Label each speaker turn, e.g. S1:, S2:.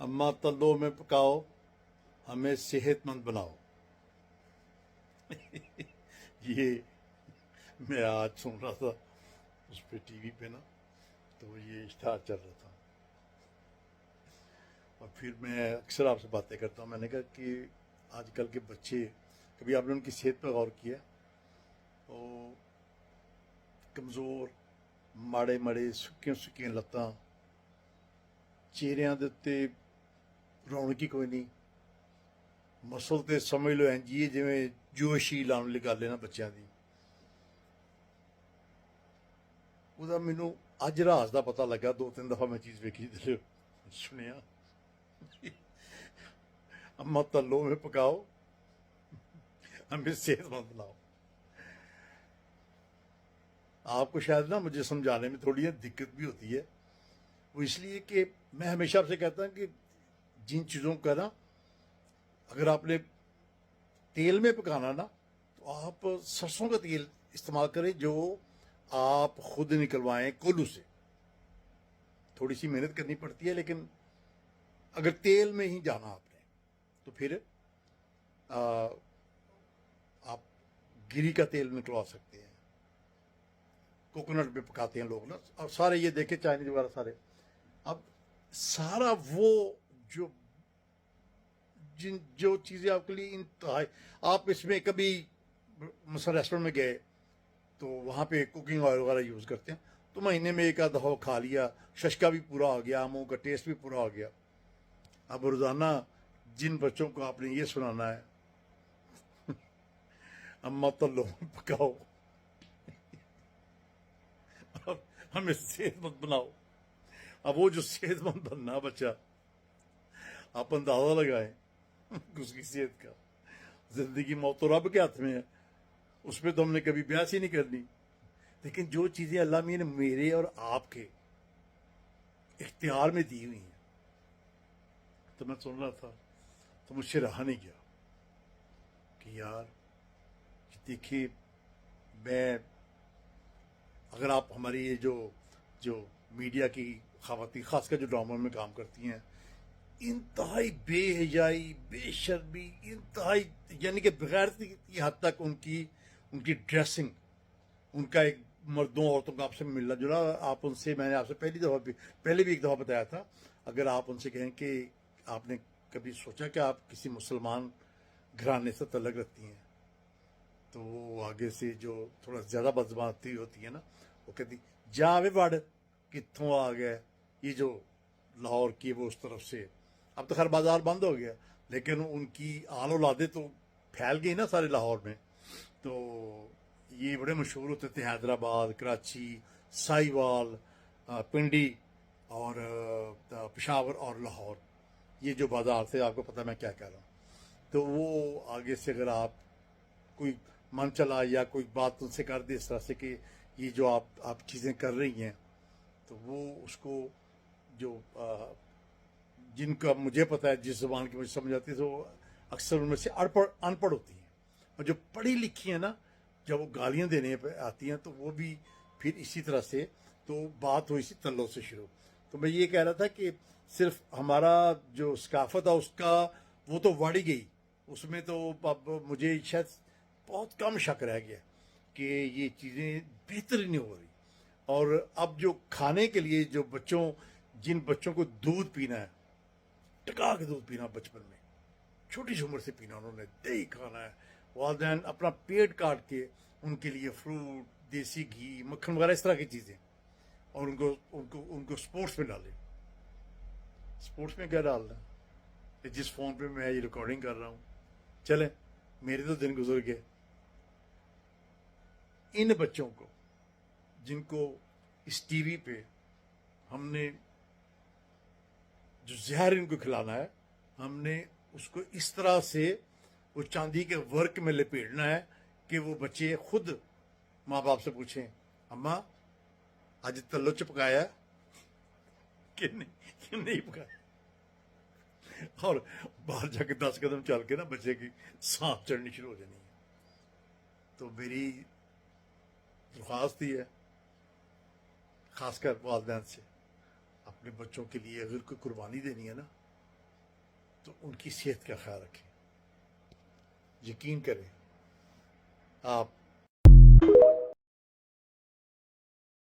S1: अम्मा तल्लों में पकाओ, हमें सेहतमंद बनाओ। ये मैं आज सुन रहा था उस पे टीवी पे ना, तो ये इश्तहार चल रहा था। और फिर मैं अक्सर आपसे बातें करता हूँ। मैंने कहा कि आजकल के बच्चे, कभी आपने उनकी सेहत पर गौर किया? वो कमज़ोर, माड़े माड़े सुक्कियां सुक्कियां लत्तां, चेहरिਆਂ ਦੇ ਉੱਤੇ ਰੌਣਕ ਹੀ ਕੋਈ ਨਹੀਂ। ਮਸਲ ਤੇ ਸਮਝ ਲਓ ਇੰਝ ਹੀ ਜਿਵੇਂ ਜੋਸ਼ੀ ਲਾਉਣ ਵਾਲੀ ਗੱਲ ਹੈ ਨਾ ਬੱਚਿਆਂ ਦੀ। ਉਹਦਾ ਮੈਨੂੰ ਅੱਜ ਰਾਜ਼ ਦਾ ਪਤਾ ਲੱਗਾ। 2-3 ਦਫਾ ਮੈਂ ਚੀਜ਼ ਵੇਖੀ ਤੇ ਸੁਣਿਆ। अम्मा तल्लों में पकाओ, हमें सेहतमंद बनाओ। आपको शायद ना मुझे समझाने में थोड़ी दिक्कत भी होती है। वो इसलिए कि मैं हमेशा आपसे कहता हूँ कि जिन चीज़ों का ना अगर आपने तेल में पकाना ना, तो आप सरसों का तेल इस्तेमाल करें जो आप खुद निकलवाएं कोल्हू से। थोड़ी सी मेहनत करनी पड़ती है, लेकिन अगर तेल में ही जाना आपने तो फिर आप गिरी का तेल निकलवा सकते हैं। कोकोनट में पकाते हैं लोग ना, और सारे ये देखे चाइनीज वगैरह सारे। अब सारा वो जो चीज़ें आपके लिए इंतहाई, आप इसमें कभी मसलन रेस्टोरेंट में गए तो वहाँ पे कुकिंग ऑयल वगैरह यूज़ करते हैं, तो महीने में एक आध दफ़ा खा लिया, शशका भी पूरा हो गया, मुँह का टेस्ट भी पूरा हो गया। अब रोज़ाना जिन बच्चों को आपने ये सुनाना है, अम्मा तल्लों में पकाओ, अब हमें सेहतमंद बनाओ। अब वो जो सेहतमंद बनना बच्चा, आप अंदाजा लगाएं उसकी सेहत का। जिंदगी मौत तो रब के हाथ में है, उसमें तो हमने कभी बहस ही नहीं करनी। लेकिन जो चीज़ें अल्लाह मियां ने मेरे और आपके इख्तियार में दी हुई हैं, तो मैं सुन रहा था तो मुझसे रहा नहीं गया कि यार देखिए, मैं अगर आप हमारी ये जो जो मीडिया की ख़वातीन खासकर जो ड्रामा में काम करती हैं, इंतहाई बेहयाई, बेशर्मी, इंतहाई यानी कि बगैर की हद तक उनकी ड्रेसिंग, उनका एक मर्दों औरतों का आपसे मिलना जुलना। आप उनसे, मैंने आपसे पहले भी एक दफ़ा बताया था, अगर आप उनसे कहें कि आपने कभी सोचा कि आप किसी मुसलमान घराने से तल्लुक़ रखती हैं, तो वो आगे से जो थोड़ा ज़्यादा बदज़बाती होती है ना, वो कहती जावे वड़ कित्थों आ गया, ये जो लाहौर की वो उस तरफ से। अब तो खैर बाजार बंद हो गया, लेकिन उनकी आल औलादे तो फैल गई ना सारे लाहौर में। तो ये बड़े मशहूर होते थे, हैदराबाद, कराची, साहिवाल, पिंडी और पेशावर और लाहौर, ये जो बाजार थे, आपको पता मैं क्या कह रहा हूँ। तो वो आगे से अगर आप कोई मन चला या कोई बात उनसे कर दे इस तरह से कि ये जो आप चीज़ें कर रही हैं, तो वो उसको जो जिनका मुझे पता है जिस ज़बान की मुझे समझ आती है, तो अक्सर उनमें से अनपढ़ होती हैं, और जो पढ़ी लिखी हैं ना, जब वो गालियाँ देने पर आती हैं तो वो भी फिर इसी तरह से। तो बात हुई इसी तल्लों से शुरू। तो मैं ये कह रहा था कि सिर्फ हमारा जो सकाफत है उसका वो तो बढ़ ही गई, उसमें तो अब मुझे शायद बहुत कम शक रह गया कि ये चीज़ें बेहतर नहीं हो रही। और अब जो खाने के लिए जो जिन बच्चों को दूध पीना है, टका के दूध पीना बचपन में, छोटी सी उम्र से पीना, उन्होंने दही खाना है, वालिदैन अपना पेट काट के उनके लिए फ्रूट, देसी घी, मक्खन वगैरह इस तरह की चीज़ें, और उनको उनको उनको स्पोर्ट्स में डालें। स्पोर्ट्स में क्या डालना है? जिस फ़ोन पे मैं ये रिकॉर्डिंग कर रहा हूँ, चलें मेरे तो दिन गुजर गए। इन बच्चों को जिनको इस टीवी पे हमने जो जहर इनको खिलाना है, हमने उसको इस तरह से वो चांदी के वर्क में लपेटना है कि वो बच्चे खुद माँ बाप से पूछें, अम्मा आज तल्लो च पकाया कि नहीं पकाया। और बाहर जाके 10 कदम चल के ना बच्चे की सांस चढ़नी शुरू हो जानी है। तो मेरी दरख्वास्त ही है खासकर वालिदैन से, अपने बच्चों के लिए अगर कोई कुर्बानी देनी है ना, تو ان کی صحت کا خیال رکھیں. یقین کریں آپ